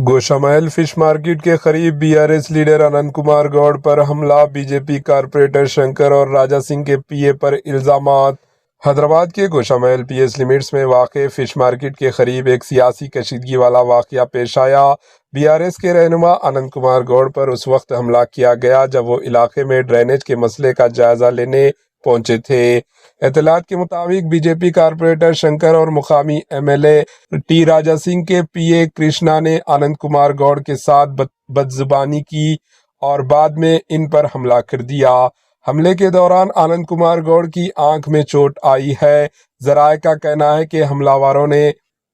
Goshamahal fish market के करीब BRS leader अनंत कुमार गौड़ पर हमला, बीजेपी कारपोरेटर शंकर और राजा सिंह के पीए पर इल्जामात। हैदराबाद के गोशामहल पीएस लिमिट्स में वाक़े फिश मार्केट के करीब एक सियासी कशीदगी वाला वाक़या पेश आया। बीआरएस के रहनुमा अनंत कुमार गौड़ पर उस वक्त हमला किया गया जब वो इलाके में ड्रेनेज के मसले का जायजा लेने पहुंचे थे। इत्तलात के मुताबिक बीजेपी कारपोरेटर शंकर और मुकामी एमएलए टी राजा सिंह के पीए कृष्णा ने अनंत कुमार गौड़ के साथ बदजुबानी की और बाद में इन पर हमला कर दिया। हमले के दौरान अनंत कुमार गौड़ की आंख में चोट आई है। जराये का कहना है कि हमलावरों ने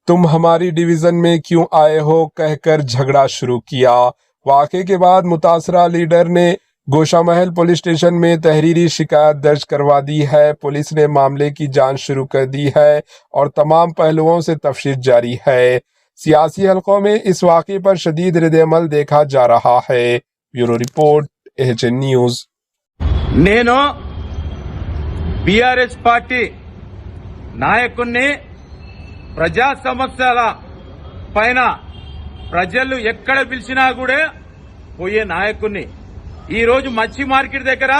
तुम हमारी डिवीजन में क्यों आए हो कहकर झगड़ा शुरू किया। वाक़े के बाद मुतासरा लीडर ने गोशामहल पुलिस स्टेशन में तहरीरी शिकायत दर्ज करवा दी है। पुलिस ने मामले की जांच शुरू कर दी है और तमाम पहलुओं से तफ्तीश जारी है। सियासी हलकों में इस वाक़े पर शदीद रद्द-ए-अमल देखा जा रहा है। Bureau report, HN news. నేను బీఆర్ఎస్ పార్టీ నాయకుణ్ణి ప్రజా సమస్యల పైన ప్రజలు ఎక్కడ పిలిచినా కూడా పోయే నాయకుణ్ణి ఈ రోజు మచ్చి మార్కెట్ దగ్గర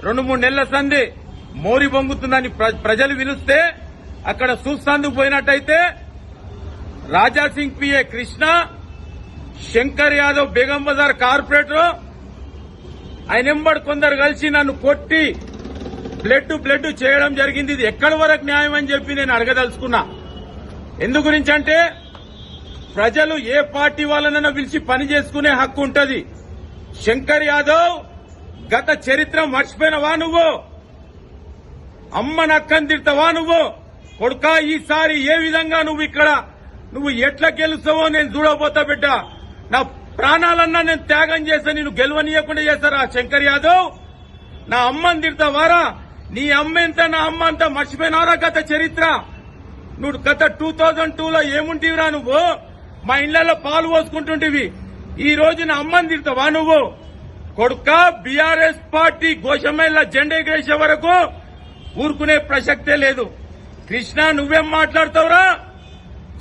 2-3 నెలల సంది మోరి బొంగుతుందని ప్రజలు పిలిస్తే అక్కడ చూస్తాందుకు పోయినట్టయితే రాజా సింగ్ పిఏ కృష్ణ, శంకర్ యాదవ్ బేగం బజార్ కార్పొరేటర్ ఆయనెంబడి కొందరు కలిసి నన్ను కొట్టి బ్లడ్ చేయడం జరిగింది। ఇది ఎక్కడి వరకు న్యాయం అని చెప్పి నేను అడగదలుచుకున్నా। ఎందు గురించి అంటే ప్రజలు ఏ పార్టీ వాళ్ళనైనా పిలిచి పని చేసుకునే హక్కు ఉంటది। శంకర్ యాదవ్ గత చరిత్ర మర్చిపోయినవా నువ్వు? అమ్మ నక్కని తిడతావా నువ్వు? కొడుకా ఈసారి ఏ విధంగా నువ్వు ఎట్లా గెలుస్తావో నేను చూడబోతా బిడ్డ। నా ప్రాణాలన్నా నేను త్యాగం చేస్తా, నేను గెలవనీయకుండా చేస్తారా శంకర్ యాదవ్? నా అమ్మని తిడతావారా? నీ అమ్మ ఎంత నా అమ్మ అంతా మర్చిపోయినారా గత చరిత్ర? నువ్వు గత 2002లో ఏముంటివిరా నువ్వు? మా ఇళ్లలో పాలు పోసుకుంటుంటివి। ఈ రోజు నా అమ్మని తిడతావా నువ్వు? కొడుకా బీఆర్ఎస్ పార్టీ గోషమహల్ జెండా ఎగరేసే వరకు ఊరుకునే ప్రసక్తే లేదు। కృష్ణ నువ్వేం మాట్లాడతావురా?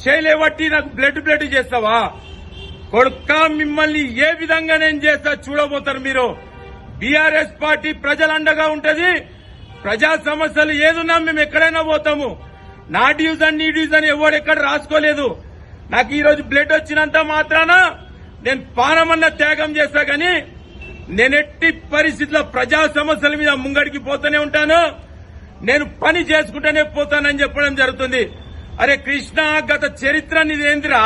చేయలేబట్టి నాకు బ్లడ్ చేస్తావా? కొడుకా మిమ్మల్ని ఏ విధంగా నేను చేస్తా చూడబోతారు మీరు। బీఆర్ఎస్ పార్టీ ప్రజలండగా ఉంటది। ప్రజా సమస్యలు ఏదున్నా మేము ఎక్కడైనా పోతాము। నా డివిజన్ నీ డివిజన్ ఎవడెక్కడ రాసుకోలేదు। నాకు ఈ రోజు బ్లడ్ వచ్చినంత మాత్రాన నేను పానమన్న త్యాగం చేస్తా గాని నేనెట్టి పరిస్థితుల్లో ప్రజా సమస్యల మీద ముంగడికి పోతూనే ఉంటాను। నేను పని చేసుకుంటూనే పోతానని చెప్పడం జరుగుతుంది। అరే కృష్ణ, గత చరిత్ర నీదేందిరా?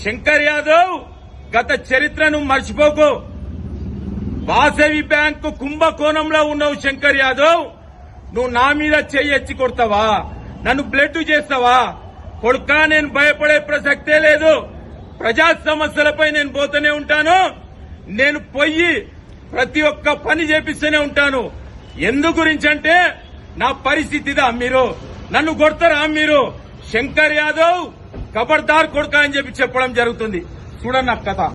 శంకర్ యాదవ్ గత చరిత్రను మర్చిపోకు। వాసవి బ్యాంకు కుంభకోణంలో ఉన్నావు శంకర్ యాదవ్। నువ్వు నా మీద చెయ్యి కొడతావా? నన్ను బ్లడ్ చేస్తావా? కొడుకా నేను భయపడే ప్రసక్తే లేదు। ప్రజా సమస్యలపై నేను పోతూనే ఉంటాను। నేను పోయి ప్రతి ఒక్క పని చేపిస్తూనే ఉంటాను। ఎందు గురించి అంటే నా పరిస్థితిదా? మీరు నన్ను కొడతారా? మీరు శంకర్ యాదవ్ ఖబర్దార్ కొడుకా అని చెప్పి చెప్పడం జరుగుతుంది। చూడండి నా కథ।